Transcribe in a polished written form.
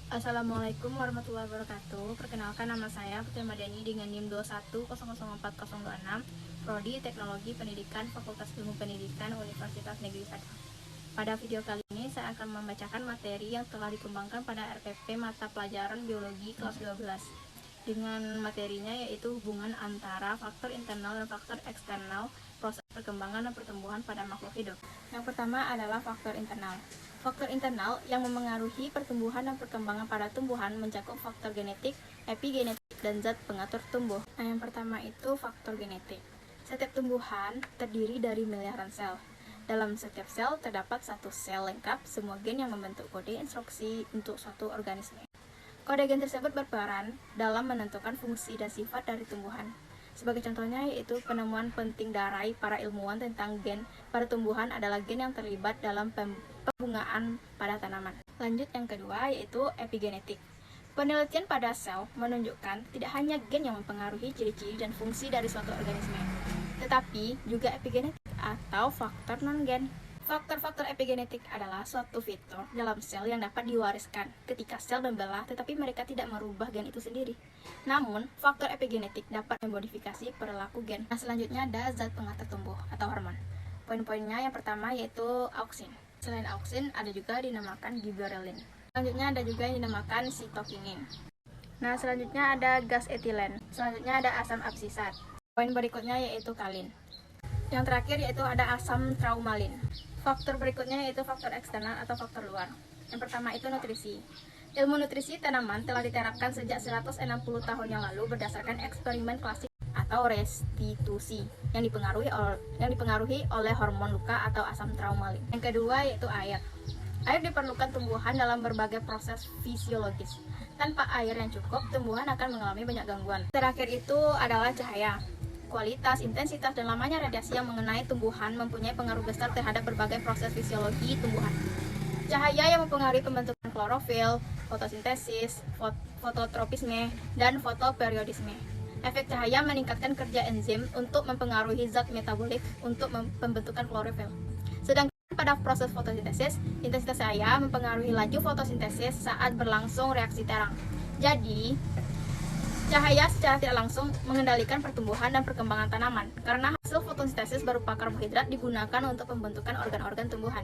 Assalamualaikum warahmatullahi wabarakatuh. Perkenalkan, nama saya Putri Madani dengan NIM 2100406, Prodi Teknologi Pendidikan Fakultas Ilmu Pendidikan Universitas Negeri Padang. Pada video kali ini saya akan membacakan materi yang telah dikembangkan pada RPP mata pelajaran Biologi kelas 12. Dengan materinya yaitu hubungan antara faktor internal dan faktor eksternal proses perkembangan dan pertumbuhan pada makhluk hidup. Yang pertama adalah faktor internal. Faktor internal yang memengaruhi pertumbuhan dan perkembangan pada tumbuhan mencakup faktor genetik, epigenetik, dan zat pengatur tumbuh. Nah, yang pertama itu faktor genetik. Setiap tumbuhan terdiri dari miliaran sel. Dalam setiap sel terdapat satu sel lengkap semua gen yang membentuk kode instruksi untuk suatu organisme. Kode gen tersebut berperan dalam menentukan fungsi dan sifat dari tumbuhan. Sebagai contohnya yaitu penemuan penting dari para ilmuwan tentang gen pada tumbuhan adalah gen yang terlibat dalam pembungaan pada tanaman. Lanjut yang kedua yaitu epigenetik. Penelitian pada sel menunjukkan tidak hanya gen yang mempengaruhi ciri-ciri dan fungsi dari suatu organisme, tetapi juga epigenetik atau faktor non-gen. Faktor-faktor epigenetik adalah suatu fitur dalam sel yang dapat diwariskan ketika sel membelah, tetapi mereka tidak merubah gen itu sendiri. Namun, faktor epigenetik dapat memodifikasi perilaku gen. Nah, selanjutnya ada zat pengatur tumbuh atau hormon. Poin-poinnya yang pertama yaitu auksin. Selain auksin, ada juga dinamakan gibberellin. Selanjutnya ada juga yang dinamakan sitokinin. Nah, selanjutnya ada gas etilen. Selanjutnya ada asam absisat. Poin berikutnya yaitu kalin. Yang terakhir yaitu ada asam traumalin. Faktor berikutnya yaitu faktor eksternal atau faktor luar. Yang pertama itu nutrisi. Ilmu nutrisi tanaman telah diterapkan sejak 160 tahun yang lalu berdasarkan eksperimen klasik atau restitusi yang dipengaruhi oleh hormon luka atau asam traumalin. Yang kedua yaitu air. Air diperlukan tumbuhan dalam berbagai proses fisiologis. Tanpa air yang cukup, tumbuhan akan mengalami banyak gangguan. Terakhir itu adalah cahaya. Kualitas, intensitas, dan lamanya radiasi yang mengenai tumbuhan mempunyai pengaruh besar terhadap berbagai proses fisiologi tumbuhan. Cahaya yang mempengaruhi pembentukan klorofil, fotosintesis, fototropisme, dan fotoperiodisme. Efek cahaya meningkatkan kerja enzim untuk mempengaruhi zat metabolik untuk pembentukan klorofil. Sedangkan pada proses fotosintesis, intensitas cahaya mempengaruhi laju fotosintesis saat berlangsung reaksi terang. Jadi, cahaya secara tidak langsung mengendalikan pertumbuhan dan perkembangan tanaman, karena hasil fotosintesis berupa karbohidrat digunakan untuk pembentukan organ-organ tumbuhan.